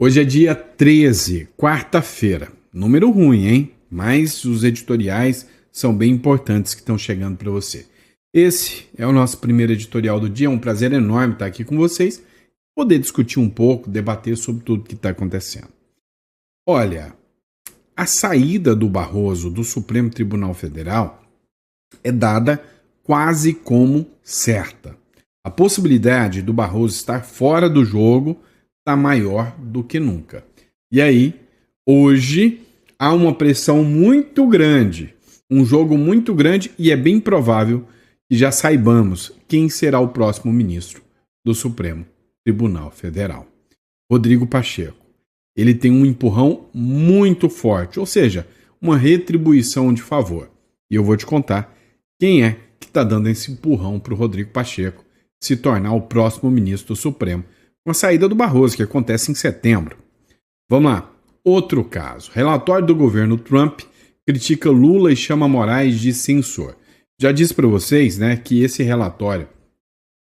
Hoje é dia 13, quarta-feira. Número ruim, hein? Mas os editoriais são bem importantes que estão chegando para você. Esse é o nosso primeiro editorial do dia. É um prazer enorme estar aqui com vocês, poder discutir um pouco, debater sobre tudo que está acontecendo. Olha, a saída do Barroso do Supremo Tribunal Federal é dada quase como certa. A possibilidade do Barroso estar fora do jogo está maior do que nunca. E aí, hoje, há uma pressão muito grande, um jogo muito grande, e é bem provável que já saibamos quem será o próximo ministro do Supremo Tribunal Federal. Rodrigo Pacheco. Ele tem um empurrão muito forte, ou seja, uma retribuição de favor. E eu vou te contar quem é que está dando esse empurrão para o Rodrigo Pacheco se tornar o próximo ministro do Supremo, com a saída do Barroso, que acontece em setembro. Vamos lá. Outro caso. Relatório do governo Trump critica Lula e chama Moraes de censor. Já disse para vocês, né, que esse relatório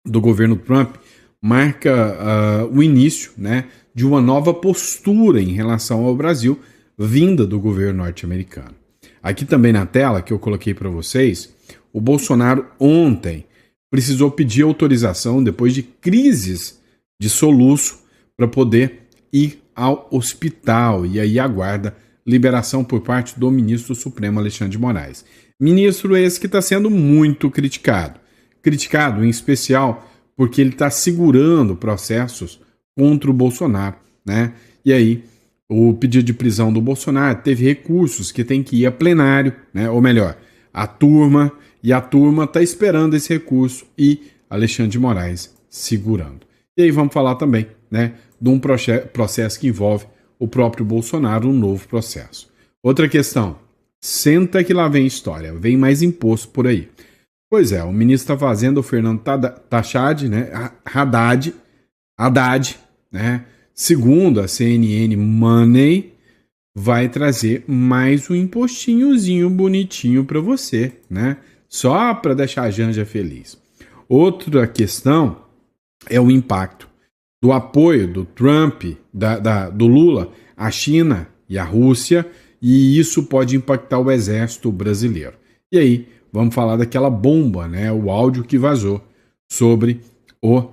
do governo Trump marca o início, né, de uma nova postura em relação ao Brasil, vinda do governo norte-americano. Aqui também na tela, que eu coloquei para vocês, o Bolsonaro ontem precisou pedir autorização, depois de crises de soluço, para poder ir ao hospital, e aí aguarda liberação por parte do ministro Supremo Alexandre de Moraes. Ministro esse que está sendo muito criticado. Criticado em especial porque ele está segurando processos contra o Bolsonaro, né? E aí o pedido de prisão do Bolsonaro teve recursos que tem que ir a plenário, né? Ou melhor, a turma está esperando esse recurso e Alexandre de Moraes segurando. E aí vamos falar também, né, de um processo que envolve o próprio Bolsonaro, um novo processo. Outra questão, senta que lá vem história, vem mais imposto por aí. Pois é, o ministro da Fazenda, o Fernando Haddad, né, Haddad, né, segundo a CNN Money, vai trazer mais um impostinhozinho bonitinho para você, né, só para deixar a Janja feliz. Outra questão é o impacto do apoio do Trump, do Lula, à China e à Rússia, e isso pode impactar o exército brasileiro. E aí, vamos falar daquela bomba, né, o áudio que vazou sobre o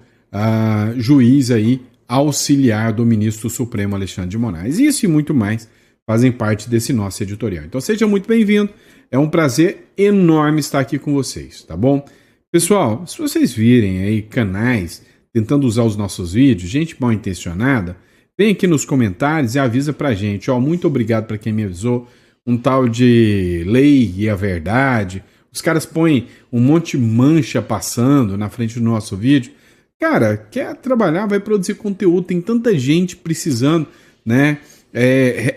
juiz aí, auxiliar do ministro Supremo Alexandre de Moraes. Isso e muito mais fazem parte desse nosso editorial. Então seja muito bem-vindo, é um prazer enorme estar aqui com vocês, tá bom? Pessoal, se vocês virem aí canais tentando usar os nossos vídeos, gente mal intencionada, vem aqui nos comentários e avisa pra gente, ó, muito obrigado pra quem me avisou, um tal de Lei e a Verdade, os caras põem um monte de mancha passando na frente do nosso vídeo. Cara, quer trabalhar, vai produzir conteúdo, tem tanta gente precisando, né,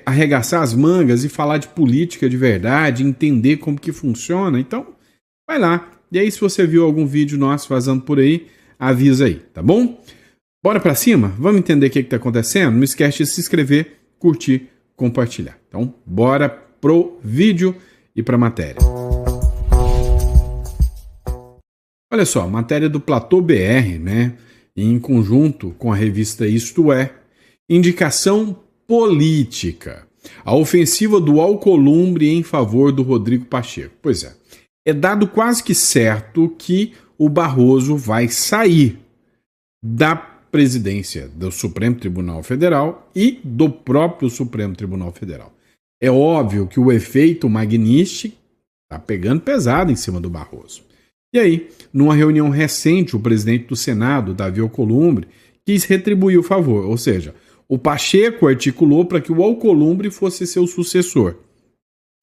arregaçar as mangas e falar de política de verdade, entender como que funciona, então vai lá. E aí se você viu algum vídeo nosso vazando por aí, avisa aí, tá bom? Bora pra cima? Vamos entender o que tá acontecendo? Não esquece de se inscrever, curtir, compartilhar. Então, bora pro vídeo e pra matéria. Olha só, matéria do Platô BR, né? Em conjunto com a revista Isto É, indicação política. A ofensiva do Alcolumbre em favor do Rodrigo Pacheco. Pois é dado quase que certo que o Barroso vai sair da presidência do Supremo Tribunal Federal e do próprio Supremo Tribunal Federal. É óbvio que o efeito Magnitsky está pegando pesado em cima do Barroso. E aí, numa reunião recente, o presidente do Senado, Davi Alcolumbre, quis retribuir o favor, ou seja, o Pacheco articulou para que o Alcolumbre fosse seu sucessor.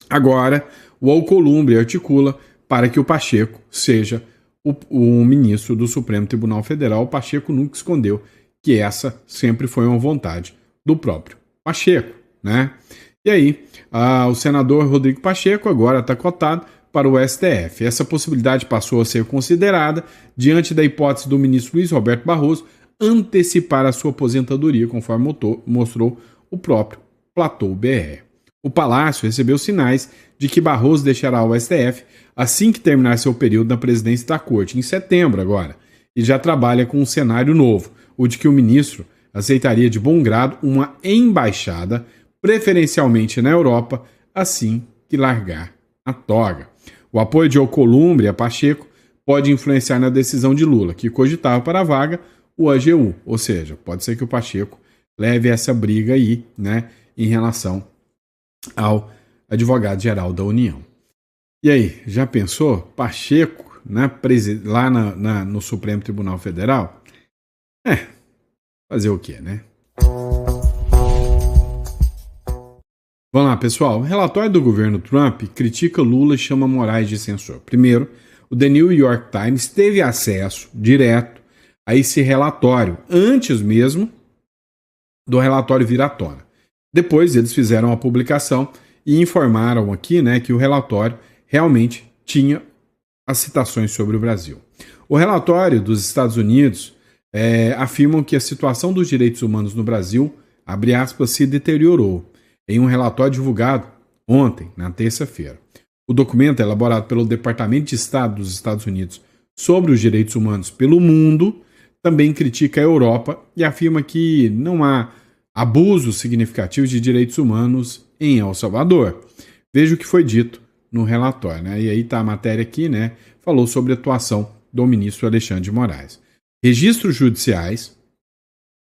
Agora, o Alcolumbre articula para que o Pacheco seja o ministro do Supremo Tribunal Federal. O Pacheco nunca escondeu que essa sempre foi uma vontade do próprio Pacheco, né? E aí, o senador Rodrigo Pacheco agora está cotado para o STF. Essa possibilidade passou a ser considerada diante da hipótese do ministro Luiz Roberto Barroso antecipar a sua aposentadoria, conforme mostrou o próprio Platô BR. O Palácio recebeu sinais de que Barroso deixará o STF assim que terminar seu período na presidência da Corte, em setembro agora, e já trabalha com um cenário novo, o de que o ministro aceitaria de bom grado uma embaixada, preferencialmente na Europa, assim que largar a toga. O apoio de Alcolumbre a Pacheco pode influenciar na decisão de Lula, que cogitava para a vaga o AGU, ou seja, pode ser que o Pacheco leve essa briga aí, né, em relação ao advogado-geral da União. E aí, já pensou? Pacheco, né, lá no Supremo Tribunal Federal? Fazer o quê, né? Vamos lá, pessoal. O relatório do governo Trump critica Lula e chama Moraes de censor. Primeiro, o The New York Times teve acesso direto a esse relatório, antes mesmo do relatório vir à tona. Depois, eles fizeram a publicação e informaram aqui, né, que o relatório realmente tinha as citações sobre o Brasil. O relatório dos Estados Unidos afirma que a situação dos direitos humanos no Brasil, abre aspas, se deteriorou, em um relatório divulgado ontem, na terça-feira. O documento, elaborado pelo Departamento de Estado dos Estados Unidos sobre os direitos humanos pelo mundo, também critica a Europa e afirma que não há abusos significativos de direitos humanos em El Salvador. Veja o que foi dito no relatório, né? E aí está a matéria aqui, né? Falou sobre a atuação do ministro Alexandre de Moraes. Registros judiciais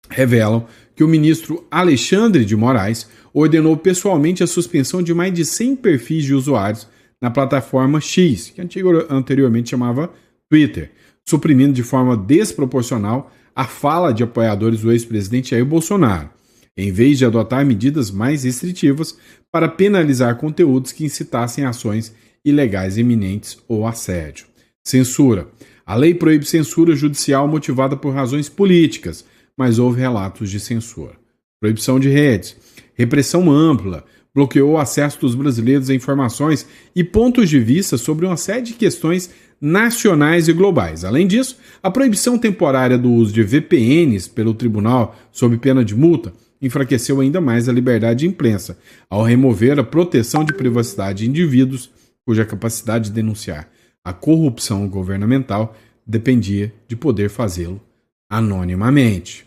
revelam que o ministro Alexandre de Moraes ordenou pessoalmente a suspensão de mais de 100 perfis de usuários na plataforma X, que anteriormente chamava Twitter, suprimindo de forma desproporcional a fala de apoiadores do ex-presidente Jair Bolsonaro, em vez de adotar medidas mais restritivas para penalizar conteúdos que incitassem ações ilegais iminentes ou assédio. Censura. A lei proíbe censura judicial motivada por razões políticas, mas houve relatos de censura. Proibição de redes. Repressão ampla. Bloqueou o acesso dos brasileiros a informações e pontos de vista sobre uma série de questões nacionais e globais. Além disso, a proibição temporária do uso de VPNs pelo tribunal, sob pena de multa, enfraqueceu ainda mais a liberdade de imprensa, ao remover a proteção de privacidade de indivíduos cuja capacidade de denunciar a corrupção governamental dependia de poder fazê-lo anonimamente.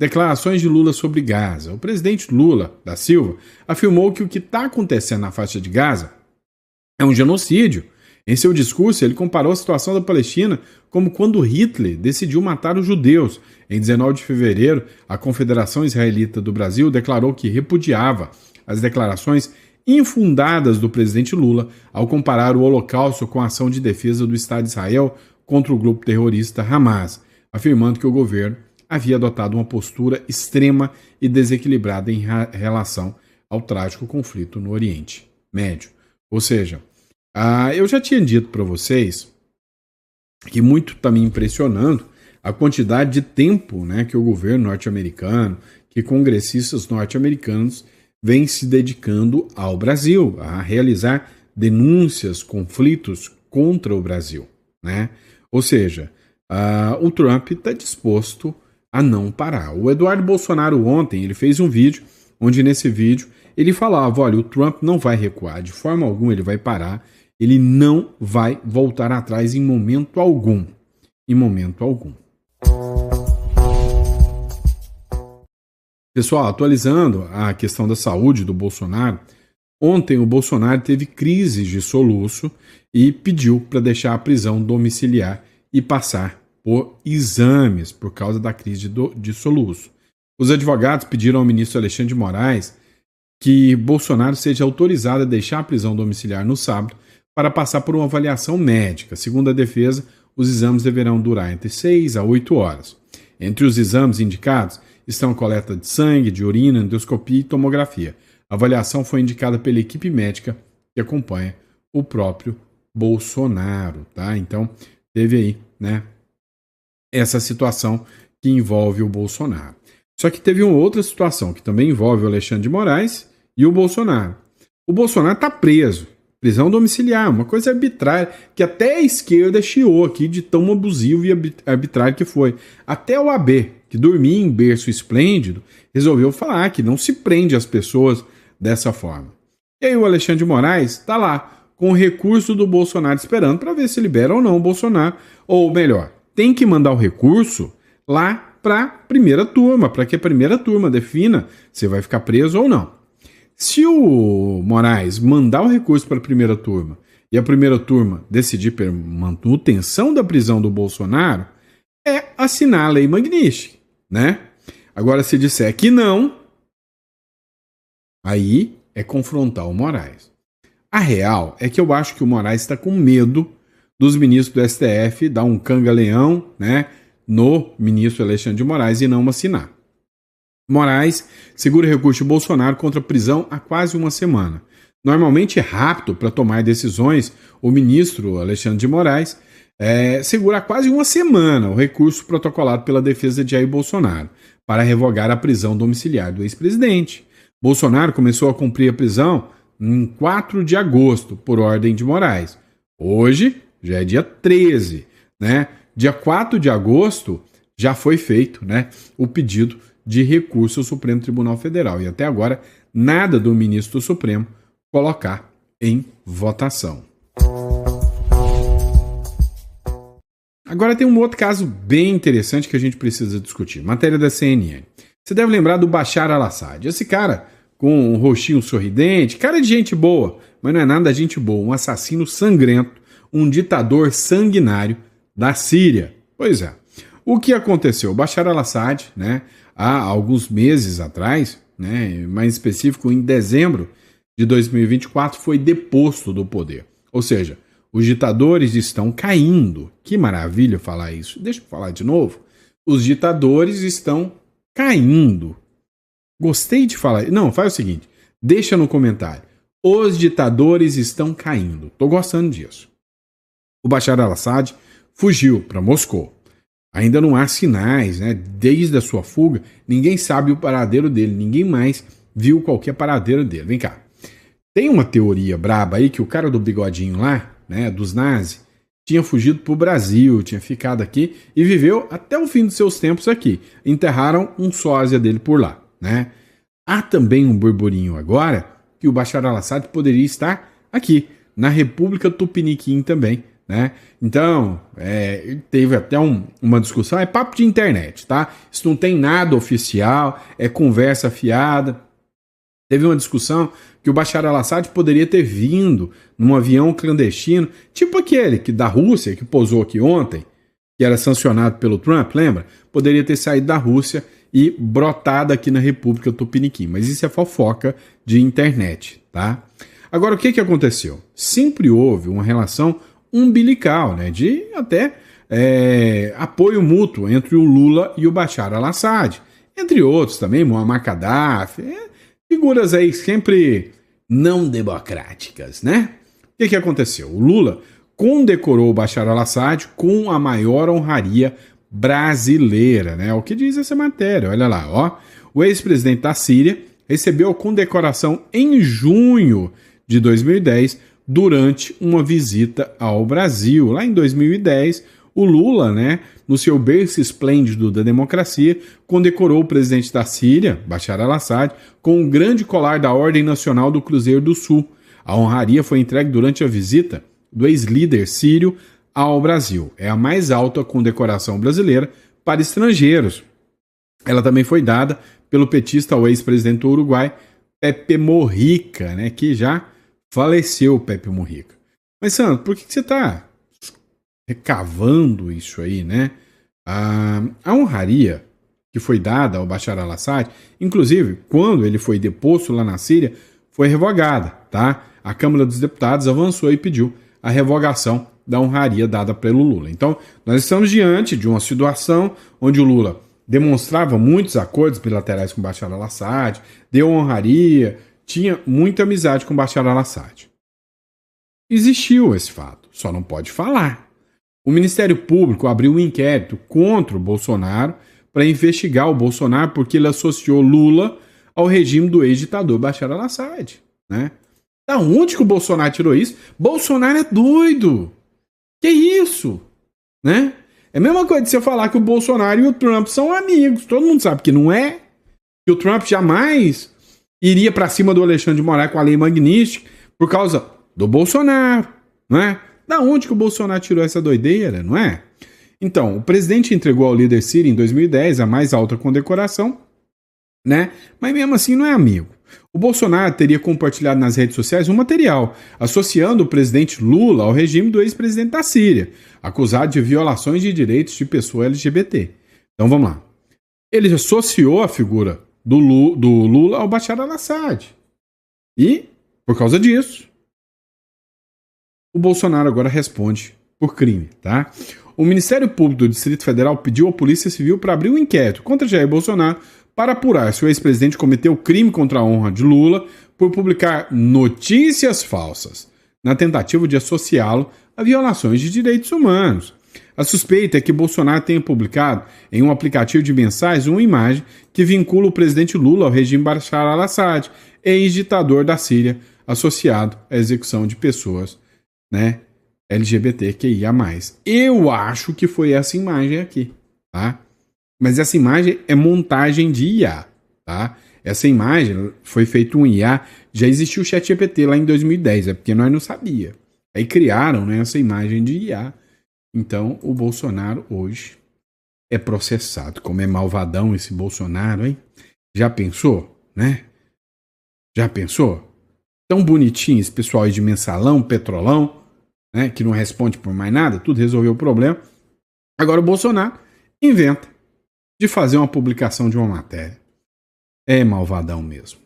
Declarações de Lula sobre Gaza. O presidente Lula da Silva afirmou que o que está acontecendo na faixa de Gaza é um genocídio. Em seu discurso, ele comparou a situação da Palestina como quando Hitler decidiu matar os judeus. Em 19 de fevereiro, a Confederação Israelita do Brasil declarou que repudiava as declarações infundadas do presidente Lula ao comparar o Holocausto com a ação de defesa do Estado de Israel contra o grupo terrorista Hamas, afirmando que o governo havia adotado uma postura extrema e desequilibrada em relação ao trágico conflito no Oriente Médio. Ou seja, eu já tinha dito para vocês que muito está me impressionando a quantidade de tempo, né, que o governo norte-americano, que congressistas norte-americanos vêm se dedicando ao Brasil, a realizar denúncias, conflitos contra o Brasil, né? Ou seja, o Trump está disposto a não parar. O Eduardo Bolsonaro ontem ele fez um vídeo, onde nesse vídeo ele falava, olha, o Trump não vai recuar, de forma alguma ele vai parar, ele não vai voltar atrás em momento algum. Em momento algum. Pessoal, atualizando a questão da saúde do Bolsonaro, ontem o Bolsonaro teve crises de soluço e pediu para deixar a prisão domiciliar e passar por exames por causa da crise de soluço. Os advogados pediram ao ministro Alexandre de Moraes que Bolsonaro seja autorizado a deixar a prisão domiciliar no sábado para passar por uma avaliação médica. Segundo a defesa, os exames deverão durar entre 6 a 8 horas. Entre os exames indicados estão coleta de sangue, de urina, endoscopia e tomografia. A avaliação foi indicada pela equipe médica que acompanha o próprio Bolsonaro, tá? Então, teve aí, né, essa situação que envolve o Bolsonaro. Só que teve uma outra situação que também envolve o Alexandre de Moraes e o Bolsonaro. O Bolsonaro está preso, prisão domiciliar, uma coisa arbitrária, que até a esquerda chiou aqui de tão abusivo e arbitrário que foi. Até o AB, que dormia em berço esplêndido, resolveu falar que não se prende as pessoas dessa forma. E aí o Alexandre de Moraes está lá, com o recurso do Bolsonaro esperando para ver se libera ou não o Bolsonaro, ou melhor, tem que mandar o recurso lá para a primeira turma, para que a primeira turma defina se vai ficar preso ou não. Se o Moraes mandar o recurso para a primeira turma e a primeira turma decidir pela manutenção da prisão do Bolsonaro, é assinar a lei Magnitsky, né? Agora, se disser que não, aí é confrontar o Moraes. A real é que eu acho que o Moraes está com medo dos ministros do STF dar um canga-leão, né, no ministro Alexandre de Moraes e não assinar. Moraes segura recurso de Bolsonaro contra a prisão há quase uma semana. Normalmente é rápido para tomar decisões, o ministro Alexandre de Moraes segura há quase uma semana o recurso protocolado pela defesa de Jair Bolsonaro para revogar a prisão domiciliar do ex-presidente. Bolsonaro começou a cumprir a prisão em 4 de agosto, por ordem de Moraes. Hoje já é dia 13, né? Dia 4 de agosto já foi feito, né, o pedido de recurso ao Supremo Tribunal Federal. E até agora, nada do ministro do Supremo colocar em votação. Agora tem um outro caso bem interessante que a gente precisa discutir. Matéria da CNN. Você deve lembrar do Bashar al-Assad. Esse cara com um rostinho sorridente, cara de gente boa, mas não é nada de gente boa. Um assassino sangrento, um ditador sanguinário da Síria. Pois é. O que aconteceu? O Bashar al-Assad, né, há alguns meses atrás, né, mais específico em dezembro de 2024, foi deposto do poder. Ou seja, os ditadores estão caindo. Que maravilha falar isso. Deixa eu falar de novo. Os ditadores estão caindo. Gostei de falar. Não, faz o seguinte. Deixa no comentário. Os ditadores estão caindo. Tô gostando disso. O Bashar al-Assad fugiu para Moscou. Ainda não há sinais, né? Desde a sua fuga, ninguém sabe o paradeiro dele. Ninguém mais viu qualquer paradeiro dele. Vem cá. Tem uma teoria braba aí que o cara do bigodinho lá, né, dos nazis, tinha fugido para o Brasil, tinha ficado aqui e viveu até o fim dos seus tempos aqui. Enterraram um sósia dele por lá, né? Há também um burburinho agora que o Bashar al-Assad poderia estar aqui, na República Tupiniquim também, né? Então, teve até uma discussão, é papo de internet, tá? Isso não tem nada oficial, é conversa fiada. Teve uma discussão que o Bashar al-Assad poderia ter vindo num avião clandestino, tipo aquele que da Rússia, que pousou aqui ontem, que era sancionado pelo Trump, lembra? Poderia ter saído da Rússia e brotado aqui na República Tupiniquim. Mas isso é fofoca de internet, tá? Agora, o que aconteceu? Sempre houve uma relação umbilical, né? De até apoio mútuo entre o Lula e o Bashar al-Assad. Entre outros também, Muammar Gaddafi, figuras aí sempre não democráticas, né? O que aconteceu? O Lula condecorou o Bashar al-Assad com a maior honraria brasileira, né? O que diz essa matéria? Olha lá, ó. O ex-presidente da Síria recebeu a condecoração em junho de 2010 durante uma visita ao Brasil. Lá em 2010, o Lula, né, no seu berço esplêndido da democracia, condecorou o presidente da Síria, Bashar al-Assad, com um grande colar da Ordem Nacional do Cruzeiro do Sul. A honraria foi entregue durante a visita do ex-líder sírio ao Brasil. É a mais alta condecoração brasileira para estrangeiros. Ela também foi dada pelo petista ao ex-presidente do Uruguai, Pepe Mujica, né, que já faleceu, Pepe Mujica. Mas, Sandro, por que você está recavando isso aí, né? A honraria que foi dada ao Bashar al-Assad, inclusive, quando ele foi deposto lá na Síria, foi revogada, tá? A Câmara dos Deputados avançou e pediu a revogação da honraria dada pelo Lula. Então, nós estamos diante de uma situação onde o Lula demonstrava muitos acordos bilaterais com Bashar al-Assad, deu honraria, tinha muita amizade com Bashar al-Assad. Existiu esse fato, só não pode falar. O Ministério Público abriu um inquérito contra o Bolsonaro para investigar o Bolsonaro porque ele associou Lula ao regime do ex-ditador Bashar al-Assad, né? Da onde que o Bolsonaro tirou isso? Bolsonaro é doido! Que isso? Né? É a mesma coisa de você falar que o Bolsonaro e o Trump são amigos. Todo mundo sabe que não é. Que o Trump jamais iria para cima do Alexandre de Moraes com a lei Magnitsky por causa do Bolsonaro, não é? Da onde que o Bolsonaro tirou essa doideira, não é? Então, o presidente entregou ao líder sírio em 2010 a mais alta condecoração, né? Mas mesmo assim não é amigo. O Bolsonaro teria compartilhado nas redes sociais um material associando o presidente Lula ao regime do ex-presidente da Síria, acusado de violações de direitos de pessoa LGBT. Então vamos lá. Ele associou a figura do Lula ao Bashar al-Assad. E, por causa disso, o Bolsonaro agora responde por crime, tá? O Ministério Público do Distrito Federal pediu à Polícia Civil para abrir um inquérito contra Jair Bolsonaro para apurar se o ex-presidente cometeu crime contra a honra de Lula por publicar notícias falsas na tentativa de associá-lo a violações de direitos humanos. A suspeita é que Bolsonaro tenha publicado em um aplicativo de mensagens uma imagem que vincula o presidente Lula ao regime Bashar al-Assad, ex-ditador da Síria, associado à execução de pessoas, né, LGBTQIA+. Eu acho que foi essa imagem aqui, tá? Mas essa imagem é montagem de IA, tá? Essa imagem foi feito um IA, já existiu o ChatGPT lá em 2010, é porque nós não sabia. Aí criaram, né, essa imagem de IA. Então, o Bolsonaro hoje é processado. Como é malvadão esse Bolsonaro, hein? Já pensou, né? Já pensou? Tão bonitinho esse pessoal aí de mensalão, petrolão, né, que não responde por mais nada, tudo resolveu o problema. Agora o Bolsonaro inventa de fazer uma publicação de uma matéria. É malvadão mesmo.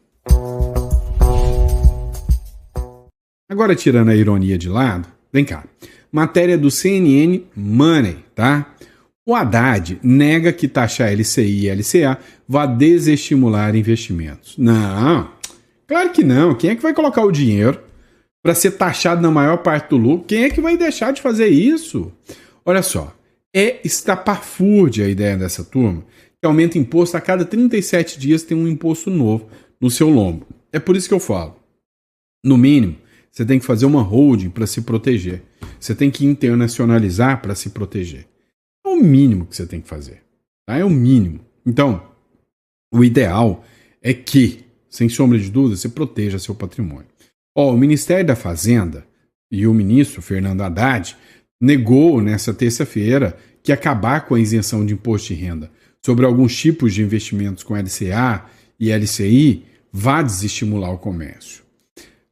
Agora, tirando a ironia de lado, vem cá. Matéria do CNN Money, tá? O Haddad nega que taxar LCI e LCA vá desestimular investimentos. Não, claro que não. Quem é que vai colocar o dinheiro para ser taxado na maior parte do lucro? Quem é que vai deixar de fazer isso? Olha só, é estapafúrdia a ideia dessa turma, que aumenta imposto a cada 37 dias, tem um imposto novo no seu lombo. É por isso que eu falo, no mínimo, você tem que fazer uma holding para se proteger. Você tem que internacionalizar para se proteger. É o mínimo que você tem que fazer. Tá? É o mínimo. Então, o ideal é que, sem sombra de dúvida, você proteja seu patrimônio. O Ministério da Fazenda e o ministro Fernando Haddad negou nessa terça-feira que acabar com a isenção de imposto de renda sobre alguns tipos de investimentos com LCA e LCI vá desestimular o comércio.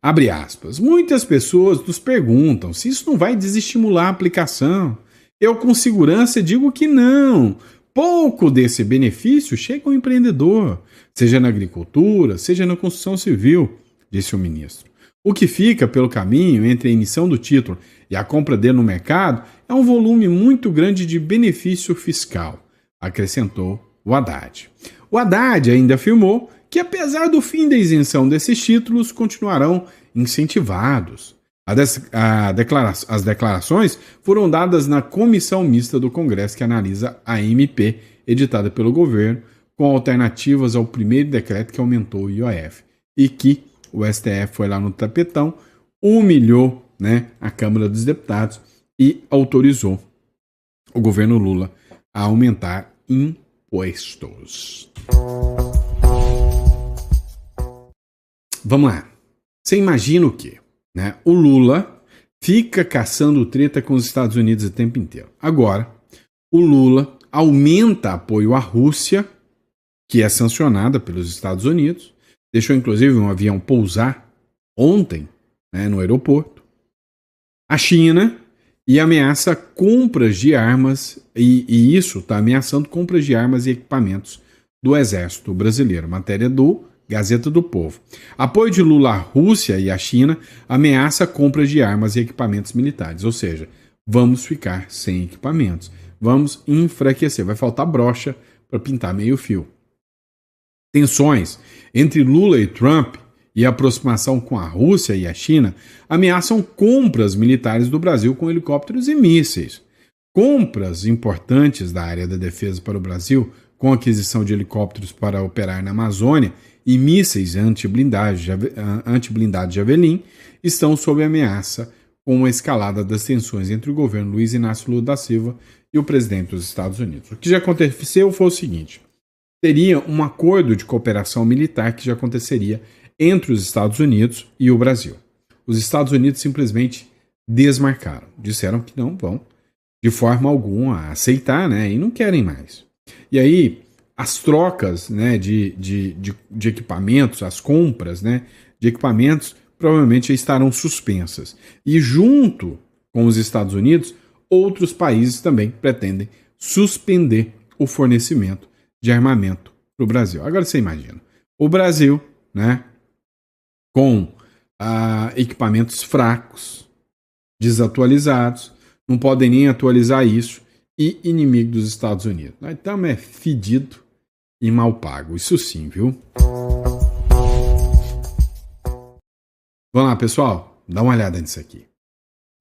Abre aspas. Muitas pessoas nos perguntam se isso não vai desestimular a aplicação. Eu, com segurança, digo que não. Pouco desse benefício chega ao empreendedor, seja na agricultura, seja na construção civil, disse o ministro. O que fica pelo caminho entre a emissão do título e a compra dele no mercado é um volume muito grande de benefício fiscal, acrescentou o Haddad. O Haddad ainda afirmou que, apesar do fim da isenção desses títulos, continuarão incentivados. As declarações foram dadas na comissão mista do Congresso que analisa a MP editada pelo governo, com alternativas ao primeiro decreto que aumentou o IOF e que o STF foi lá no tapetão, humilhou, né, a Câmara dos Deputados e autorizou o governo Lula a aumentar impostos. Vamos lá. Você imagina o quê? Né? O Lula fica caçando treta com os Estados Unidos o tempo inteiro. Agora, o Lula aumenta apoio à Rússia, que é sancionada pelos Estados Unidos, deixou inclusive um avião pousar ontem, né, no aeroporto. A China e ameaça compras de armas, e isso está ameaçando compras de armas e equipamentos do Exército Brasileiro. Matéria do Gazeta do Povo. Apoio de Lula à Rússia e à China ameaça compras de armas e equipamentos militares. Ou seja, vamos ficar sem equipamentos. Vamos enfraquecer. Vai faltar brocha para pintar meio fio. Tensões entre Lula e Trump e a aproximação com a Rússia e a China ameaçam compras militares do Brasil com helicópteros e mísseis. Compras importantes da área da defesa para o Brasil, com aquisição de helicópteros para operar na Amazônia e mísseis anti-blindados Javelin, estão sob ameaça com a escalada das tensões entre o governo Luiz Inácio Lula da Silva e o presidente dos Estados Unidos. O que já aconteceu foi o seguinte: teria um acordo de cooperação militar que já aconteceria entre os Estados Unidos e o Brasil. Os Estados Unidos simplesmente desmarcaram, disseram que não vão, de forma alguma a aceitar, né? E não querem mais. E aí, as trocas, né, de equipamentos, as compras, né, de equipamentos, provavelmente estarão suspensas. E junto com os Estados Unidos, outros países também pretendem suspender o fornecimento de armamento para o Brasil. Agora você imagina, o Brasil, né, com equipamentos fracos, desatualizados, não podem nem atualizar isso, e inimigo dos Estados Unidos. Então é fedido e mal pago, isso sim, viu? Vamos lá, pessoal, dá uma olhada nisso aqui.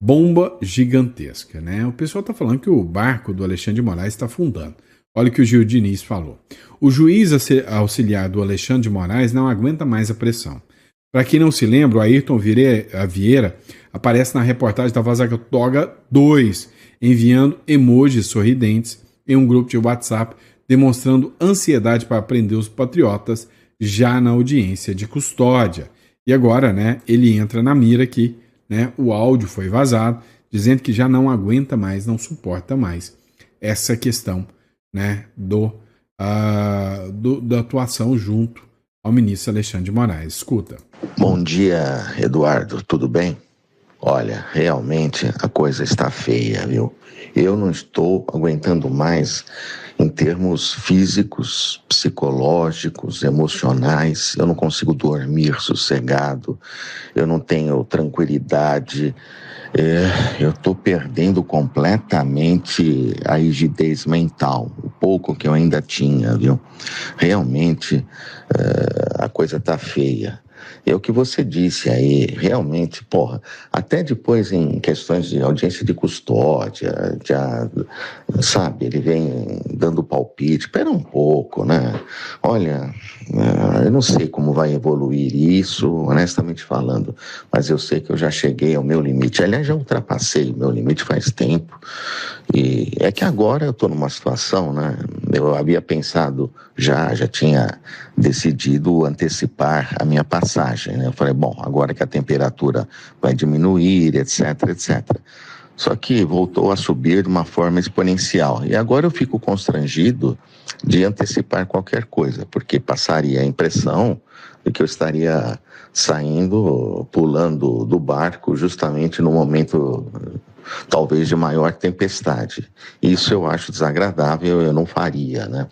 Bomba gigantesca, né? O pessoal está falando que o barco do Alexandre de Moraes está afundando. Olha o que o Gil Diniz falou. O juiz auxiliar do Alexandre de Moraes não aguenta mais a pressão. Para quem não se lembra, o Ayrton Vieira aparece na reportagem da Vaza Toga 2, enviando emojis sorridentes em um grupo de WhatsApp, demonstrando ansiedade para prender os patriotas já na audiência de custódia. E agora, né, ele entra na mira aqui, né, o áudio foi vazado, dizendo que já não aguenta mais, não suporta mais essa questão, né, da atuação junto ao ministro Alexandre de Moraes. Escuta. Bom dia, Eduardo, tudo bem? Olha, realmente a coisa está feia, viu? Eu não estou aguentando mais em termos físicos, psicológicos, emocionais. Eu não consigo dormir sossegado, eu não tenho tranquilidade. Eu estou perdendo completamente a rigidez mental, o pouco que eu ainda tinha, viu? Realmente a coisa está feia. É o que você disse aí, realmente, porra, até depois em questões de audiência de custódia, sabe, ele vem dando palpite, espera um pouco, né? Olha, eu não sei como vai evoluir isso, honestamente falando, mas eu sei que eu já cheguei ao meu limite. Aliás, já ultrapassei o meu limite faz tempo, e é que agora eu estou numa situação, né? Eu havia pensado, já tinha decidido antecipar a minha passagem, né? Eu falei, bom, agora que a temperatura vai diminuir, etc, etc. Só que voltou a subir de uma forma exponencial. E agora eu fico constrangido de antecipar qualquer coisa, porque passaria a impressão de que eu estaria saindo, pulando do barco justamente no momento talvez de maior tempestade. Isso eu acho desagradável, eu não faria, né?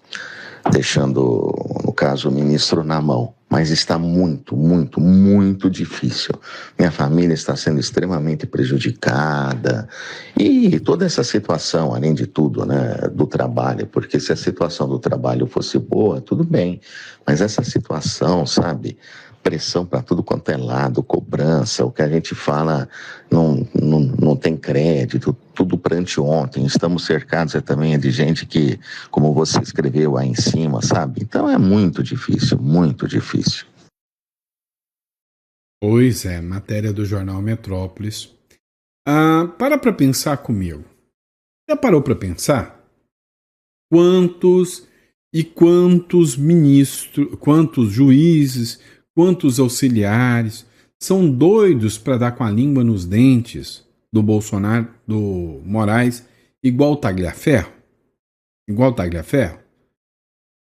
Deixando, no caso, o ministro na mão. Mas está muito, muito, muito difícil. Minha família está sendo extremamente prejudicada. E toda essa situação, além de tudo, né, do trabalho, porque se a situação do trabalho fosse boa, tudo bem. Mas essa situação, sabe, pressão para tudo quanto é lado, cobrança, o que a gente fala não tem crédito, tudo para anteontem. Estamos cercados também de gente que, como você escreveu aí em cima, sabe? Então é muito difícil, muito difícil. Pois é, matéria do jornal Metrópolis. Para pensar comigo. Já parou para pensar? Quantos ministros, quantos juízes, quantos auxiliares são doidos para dar com a língua nos dentes do Bolsonaro, do Moraes, igual Tagliaferro? Igual Tagliaferro?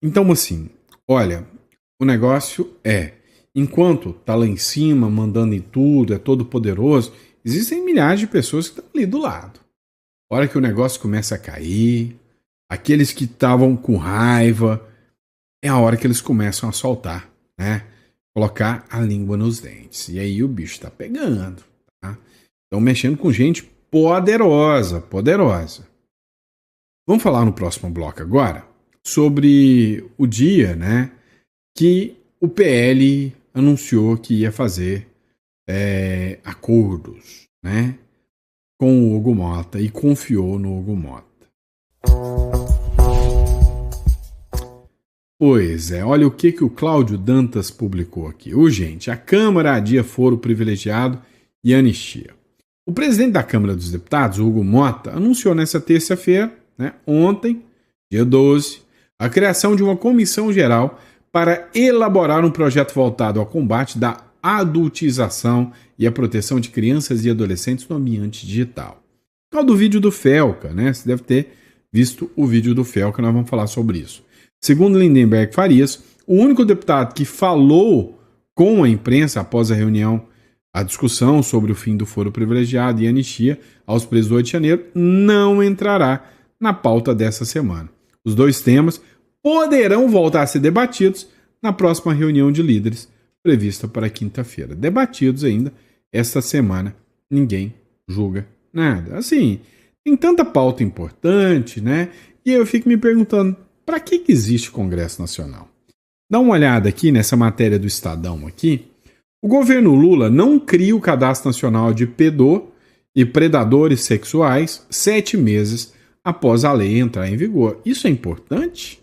Então, assim, olha, o negócio é, enquanto tá lá em cima, mandando em tudo, é todo poderoso, existem milhares de pessoas que estão ali do lado. A hora que o negócio começa a cair, aqueles que estavam com raiva, é a hora que eles começam a soltar, né? Colocar a língua nos dentes. E aí o bicho tá pegando, tá? Estão mexendo com gente poderosa, poderosa. Vamos falar no próximo bloco agora sobre o dia, né, que o PL anunciou que ia fazer acordos, né, com o Hugo Mota e confiou no Hugo Mota. Pois é, olha o que o Cláudio Dantas publicou aqui. Urgente, a Câmara adia foro privilegiado e anistia. O presidente da Câmara dos Deputados, Hugo Mota, anunciou nessa terça-feira, né, ontem, dia 12, a criação de uma comissão geral para elaborar um projeto voltado ao combate da adultização e a proteção de crianças e adolescentes no ambiente digital. Qual do vídeo do Felca, né? Você deve ter visto o vídeo do Felca, nós vamos falar sobre isso. Segundo Lindenberg Farias, o único deputado que falou com a imprensa após a reunião, a discussão sobre o fim do foro privilegiado e anistia aos presos do 8 de janeiro, não entrará na pauta dessa semana. Os dois temas poderão voltar a ser debatidos na próxima reunião de líderes, prevista para quinta-feira. Debatidos ainda esta semana, ninguém julga nada. Assim, tem tanta pauta importante, né? E eu fico me perguntando, para que existe Congresso Nacional? Dá uma olhada aqui nessa matéria do Estadão aqui. O governo Lula não cria o Cadastro Nacional de Pedô e Predadores Sexuais 7 meses após a lei entrar em vigor. Isso é importante?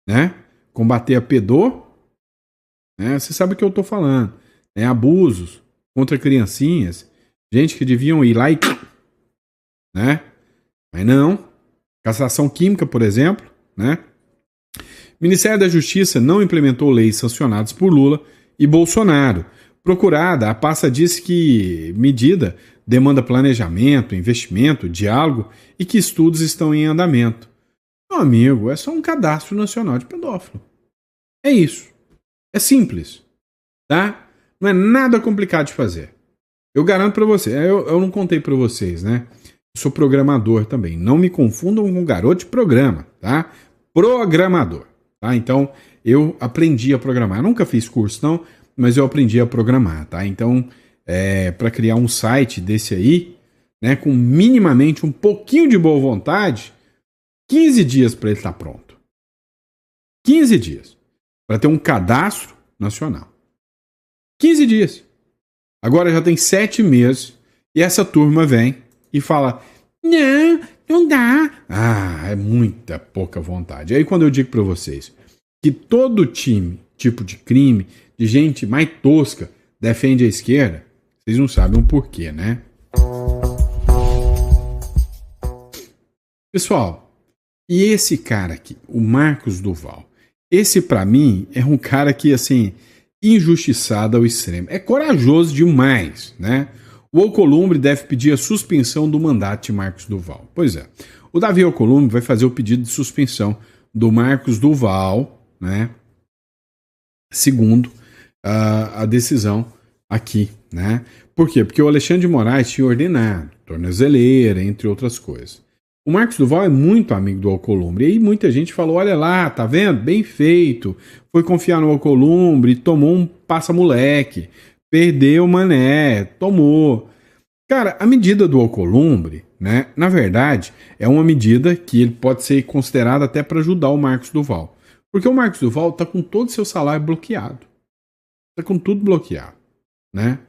Né? Combater a pedô, né? Você sabe o que eu estou falando. Né? Abusos contra criancinhas, gente que deviam ir lá e... né? Mas não. Castração química, por exemplo, né? Ministério da Justiça não implementou leis sancionadas por Lula e Bolsonaro. Procurada, a pasta disse que medida demanda planejamento, investimento, diálogo e que estudos estão em andamento. Meu amigo, é só um cadastro nacional de pedófilo. É isso. É simples. Tá? Não é nada complicado de fazer. Eu garanto para você. Eu não contei para vocês, né? Eu sou programador também. Não me confundam com garoto de programa, tá? Programador. Tá? Então, eu aprendi a programar. Eu nunca fiz curso, não, mas eu aprendi a programar, tá? Então, para criar um site desse aí, né, com minimamente um pouquinho de boa vontade, 15 dias para ele estar pronto. 15 dias. Para ter um cadastro nacional. 15 dias. Agora já tem 7 meses e essa turma vem e fala, não dá. Ah, é muita pouca vontade. Aí quando eu digo para vocês que todo tipo de crime, de gente mais tosca, defende a esquerda, vocês não sabem o porquê, né? Pessoal, e esse cara aqui, o Marcos Duval, esse pra mim é um cara que, assim, injustiçado ao extremo. É corajoso demais, né? O Alcolumbre deve pedir a suspensão do mandato de Marcos Duval. Pois é, o Davi Alcolumbre vai fazer o pedido de suspensão do Marcos Duval, né? Segundo a decisão aqui, né? Por quê? Porque o Alexandre de Moraes tinha ordenado tornozeleira, entre outras coisas. O Marcos Duval é muito amigo do Alcolumbre. E aí muita gente falou, olha lá, tá vendo? Bem feito. Foi confiar no Alcolumbre, tomou um passa-moleque. Perdeu o mané, tomou. Cara, a medida do Alcolumbre, né? Na verdade, é uma medida que ele pode ser considerada até para ajudar o Marcos Duval. Porque o Marcos Duval tá com todo o seu salário bloqueado. Tá com tudo bloqueado, né?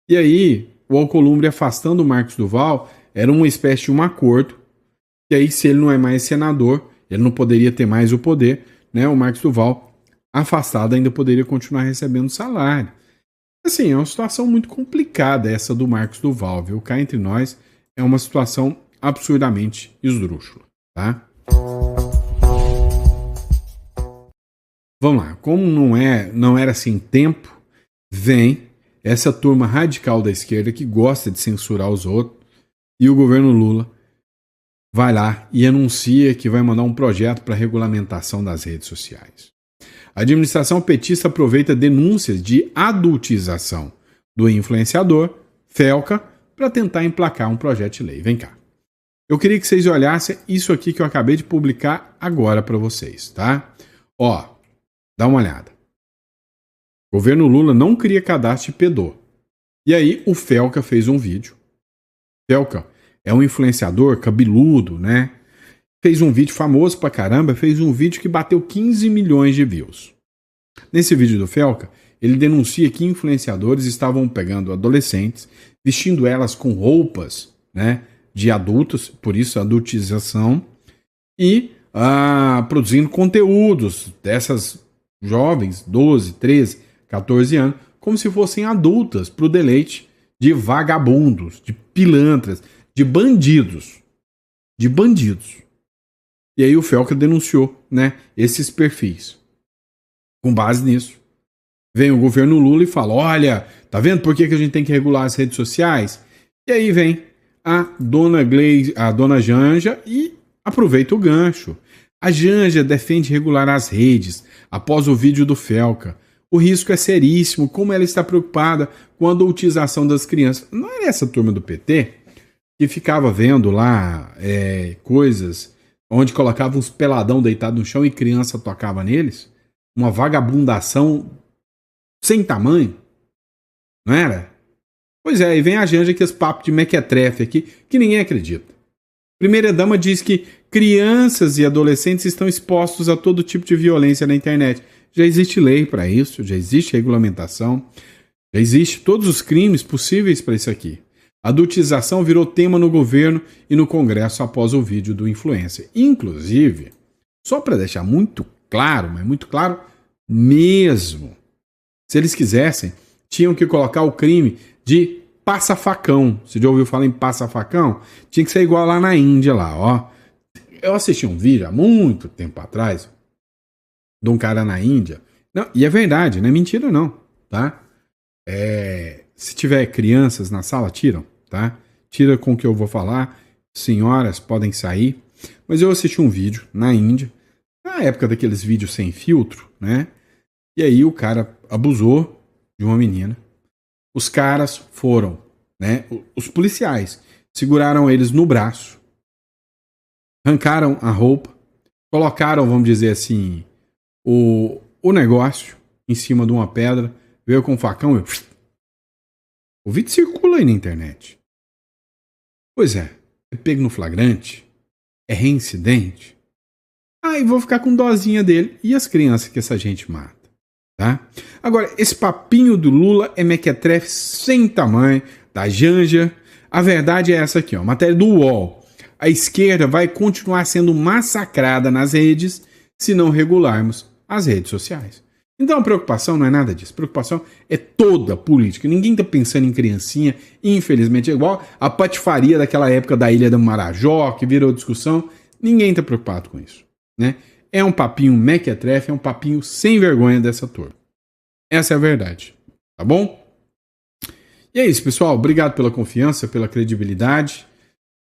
E aí, o Alcolumbre afastando o Marcos Duval era uma espécie de um acordo. E aí, se ele não é mais senador, ele não poderia ter mais o poder, né? O Marcos Duval, afastado, ainda poderia continuar recebendo salário. Assim, é uma situação muito complicada essa do Marcos Duval, viu? Cá entre nós, é uma situação absurdamente esdrúxula, tá? Vamos lá, como não era assim tempo, vem essa turma radical da esquerda que gosta de censurar os outros e o governo Lula vai lá e anuncia que vai mandar um projeto para regulamentação das redes sociais. A administração petista aproveita denúncias de adultização do influenciador Felca para tentar emplacar um projeto de lei. Vem cá. Eu queria que vocês olhassem isso aqui que eu acabei de publicar agora para vocês, tá? Ó, dá uma olhada. O governo Lula não cria cadastro de pedô. E aí o Felca fez um vídeo. Felca é um influenciador cabeludo, né? Fez um vídeo famoso pra caramba, fez um vídeo que bateu 15 milhões de views. Nesse vídeo do Felca, ele denuncia que influenciadores estavam pegando adolescentes, vestindo elas com roupas, né, de adultos, por isso adultização, e produzindo conteúdos dessas jovens, 12, 13, 14 anos, como se fossem adultas, para o deleite de vagabundos, de pilantras, de bandidos. De bandidos. E aí o Felca denunciou, né, esses perfis. Com base nisso, vem o governo Lula e fala, olha, tá vendo por que a gente tem que regular as redes sociais? E aí vem a dona Janja e aproveita o gancho. A Janja defende regular as redes após o vídeo do Felca. O risco é seríssimo, como ela está preocupada com a adultização das crianças. Não era essa turma do PT que ficava vendo lá coisas onde colocava uns peladão deitado no chão e criança tocava neles? Uma vagabundação sem tamanho? Não era? Pois é, e vem a Janja com esse papo de mequetrefe aqui, que ninguém acredita. Primeira-dama diz que crianças e adolescentes estão expostos a todo tipo de violência na internet. Já existe lei para isso, já existe regulamentação, já existe todos os crimes possíveis para isso aqui. A adultização virou tema no governo e no Congresso após o vídeo do influencer. Inclusive, só para deixar muito claro, mas muito claro mesmo, se eles quisessem, tinham que colocar o crime de passa-facão. Você já ouviu falar em passa-facão? Tinha que ser igual lá na Índia, lá, ó. Eu assisti um vídeo há muito tempo atrás de um cara na Índia. Não, e é verdade, não é mentira não, tá? Se tiver crianças na sala, tiram, tá? Tira com o que eu vou falar. Senhoras podem sair. Mas eu assisti um vídeo na Índia, na época daqueles vídeos sem filtro, né? E aí o cara abusou de uma menina. Os caras foram, né? Os policiais seguraram eles no braço, arrancaram a roupa, colocaram, vamos dizer assim, o negócio em cima de uma pedra, veio com um facão e... O vídeo circula aí na internet. Pois é pego no flagrante, é reincidente. Aí vou ficar com dozinha dele e as crianças que essa gente mata, tá? Agora, esse papinho do Lula é mequetrefe sem tamanho, da Janja. A verdade é essa aqui, ó, matéria do UOL. A esquerda vai continuar sendo massacrada nas redes se não regularmos as redes sociais. Então a preocupação não é nada disso. A preocupação é toda política. Ninguém está pensando em criancinha. Infelizmente é igual a patifaria daquela época da Ilha do Marajó, que virou discussão. Ninguém está preocupado com isso, né? É um papinho mequetrefe, é um papinho sem vergonha dessa turma. Essa é a verdade, tá bom? E é isso, pessoal. Obrigado pela confiança, pela credibilidade.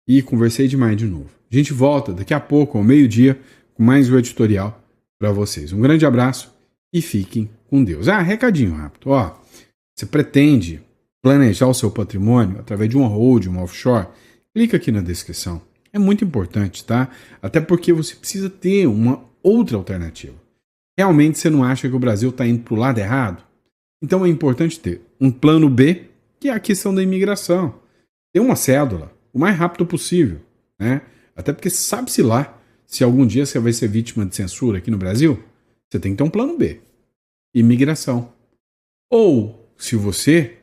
E conversei demais de novo. A gente volta daqui a pouco, ao meio-dia, com mais um editorial para vocês. Um grande abraço e fiquem com Deus. Recadinho rápido. Ó, você pretende planejar o seu patrimônio através de uma holding, uma offshore? Clica aqui na descrição. É muito importante, tá? Até porque você precisa ter uma outra alternativa. Realmente você não acha que o Brasil está indo para o lado errado? Então é importante ter um plano B, que é a questão da imigração. Ter uma cédula o mais rápido possível, né? Até porque sabe-se lá se algum dia você vai ser vítima de censura aqui no Brasil, você tem que ter um plano B. Imigração. Ou, se você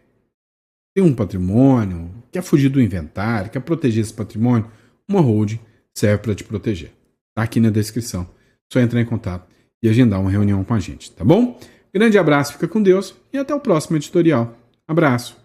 tem um patrimônio, quer fugir do inventário, quer proteger esse patrimônio, uma holding serve para te proteger. Tá aqui na descrição. Só entrar em contato e agendar uma reunião com a gente, tá bom? Grande abraço, fica com Deus e até o próximo editorial. Abraço.